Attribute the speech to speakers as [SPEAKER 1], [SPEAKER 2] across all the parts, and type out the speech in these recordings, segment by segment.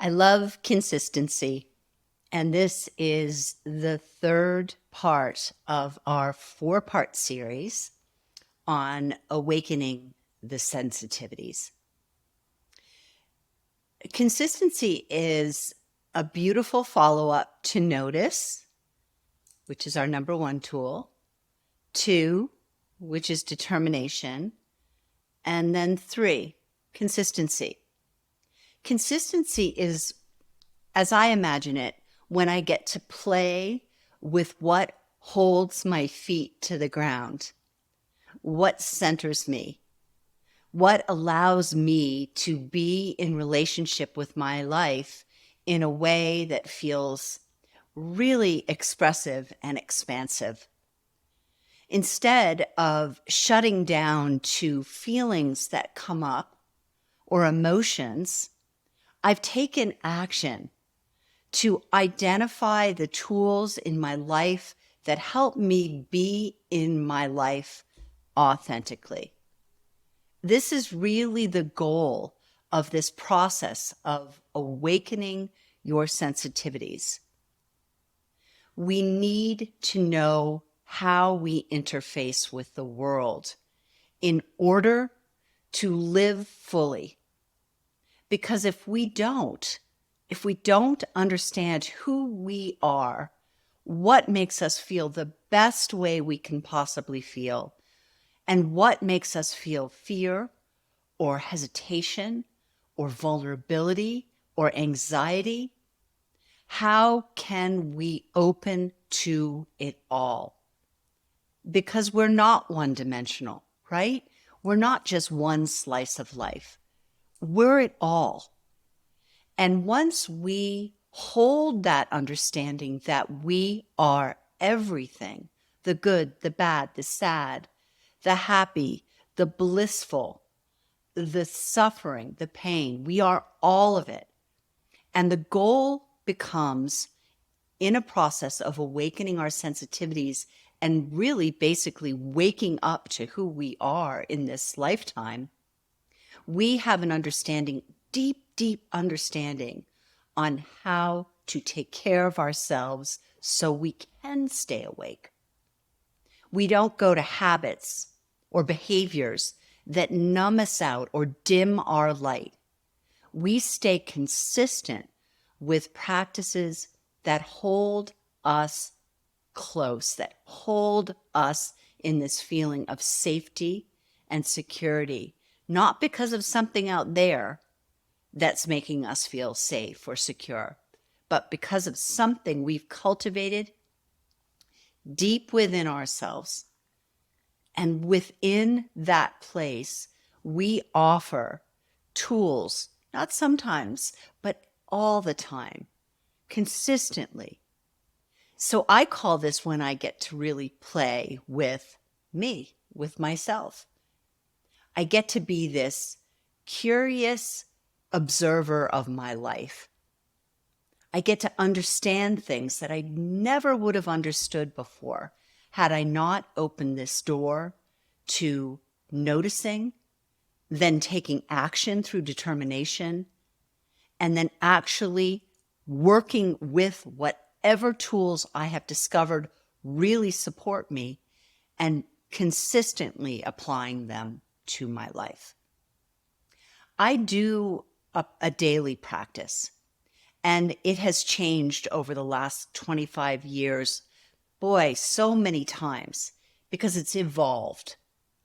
[SPEAKER 1] I love consistency, and this is the third part of our four-part series on awakening the sensitivities. Consistency is a beautiful follow-up to notice, which is our number one tool, two, which is determination, and then three, consistency. Consistency is, as I imagine it, when I get to play with what holds my feet to the ground, what centers me, what allows me to be in relationship with my life in a way that feels really expressive and expansive. Instead of shutting down to feelings that come up or emotions, I've taken action to identify the tools in my life that help me be in my life authentically. This is really the goal of this process of awakening your sensitivities. We need to know how we interface with the world in order to live fully. Because if we don't understand who we are, what makes us feel the best way we can possibly feel, and what makes us feel fear or hesitation or vulnerability or anxiety, how can we open to it all? Because we're not one-dimensional, right? We're not just one slice of life. We're it all. And once we hold that understanding that we are everything, the good, the bad, the sad, the happy, the blissful, the suffering, the pain, we are all of it. And the goal becomes, in a process of awakening our sensitivities and really basically waking up to who we are in this lifetime, we have an understanding, deep understanding on how to take care of ourselves so we can stay awake. We don't go to habits or behaviors that numb us out or dim our light. We stay consistent with practices that hold us close, that hold us in this feeling of safety and security, not because of something out there that's making us feel safe or secure, but because of something we've cultivated deep within ourselves. And within that place, we offer tools, not sometimes, but all the time, consistently. So I call this when I get to really play with me, with myself. I get to be this curious observer of my life. I get to understand things that I never would have understood before had I not opened this door to noticing, then taking action through determination, and then actually working with whatever tools I have discovered really support me and consistently applying them to my life. I do a daily practice, and it has changed over the last 25 years. Boy, so many times, because it's evolved,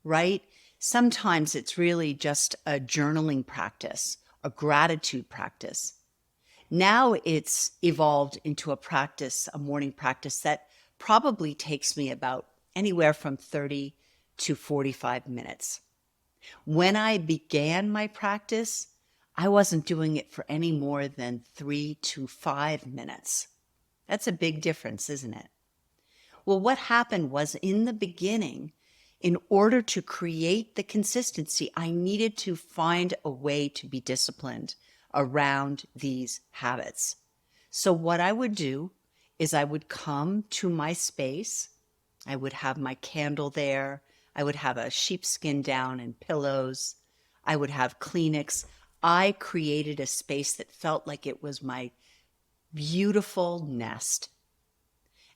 [SPEAKER 1] right? Sometimes it's really just a journaling practice, a gratitude practice. Now it's evolved into a practice, a morning practice that probably takes me about anywhere from 30 to 45 minutes. When I began my practice, I wasn't doing it for any more than 3 to 5 minutes. That's a big difference, isn't it? Well, what happened was, in the beginning, in order to create the consistency, I needed to find a way to be disciplined around these habits. So what I would do is I would come to my space. I would have my candle there. I would have a sheepskin down and pillows. I would have Kleenex. I created a space that felt like it was my beautiful nest.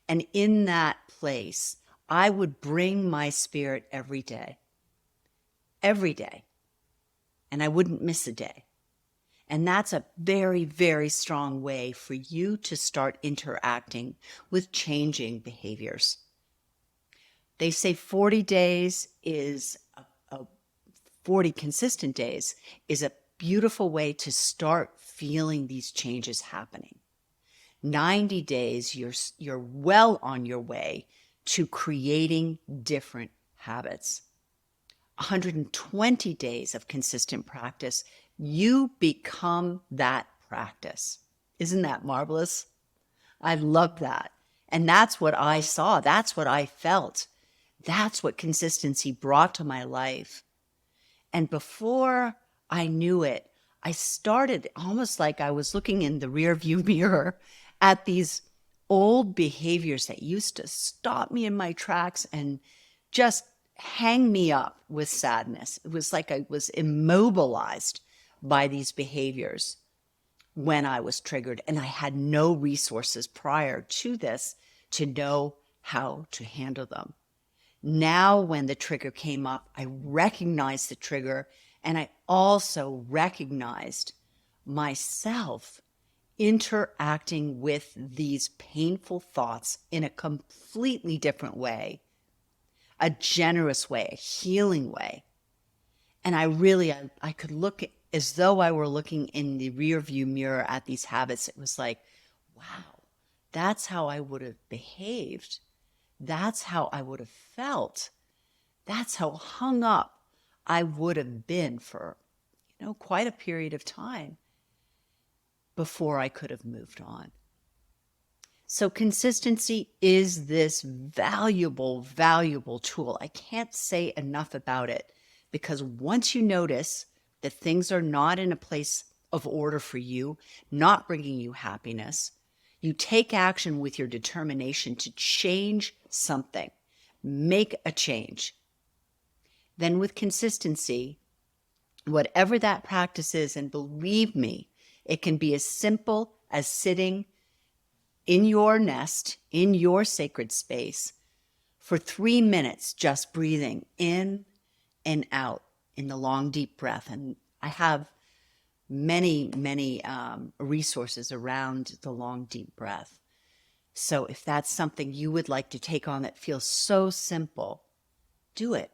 [SPEAKER 1] And in that place, I would bring my spirit every day, and I wouldn't miss a day. And that's a very, very strong way for you to start interacting with changing behaviors. They say 40 days is a 40 consistent days is a beautiful way to start feeling these changes happening. 90 days, you're well on your way to creating different habits. 120 days of consistent practice, you become that practice. Isn't that marvelous? I love that. And that's what I saw. That's what I felt. That's what consistency brought to my life. And before I knew it, I started almost like I was looking in the rearview mirror at these old behaviors that used to stop me in my tracks and just hang me up with sadness. It was like I was immobilized by these behaviors when I was triggered, and I had no resources prior to this to know how to handle them. Now, when the trigger came up, I recognized the trigger, and I also recognized myself interacting with these painful thoughts in a completely different way, a generous way, a healing way. And I could look as though I were looking in the rearview mirror at these habits. It was like, wow, that's how I would have behaved. That's how I would have felt. That's how hung up I would have been for, quite a period of time before I could have moved on. So consistency is this valuable, valuable tool. I can't say enough about it, because once you notice that things are not in a place of order for you, not bringing you happiness, you take action with your determination to change something, make a change. Then with consistency, whatever that practice is, and believe me, it can be as simple as sitting in your nest, in your sacred space, for 3 minutes, just breathing in and out in the long, deep breath. And I have many, many resources around the long, deep breath. So if that's something you would like to take on that feels so simple, do it.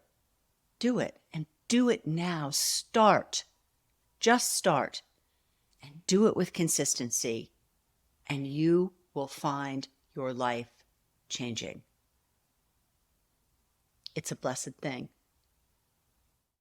[SPEAKER 1] Do it. And do it now. Start. Just start. And do it with consistency. And you will find your life changing. It's a blessed thing.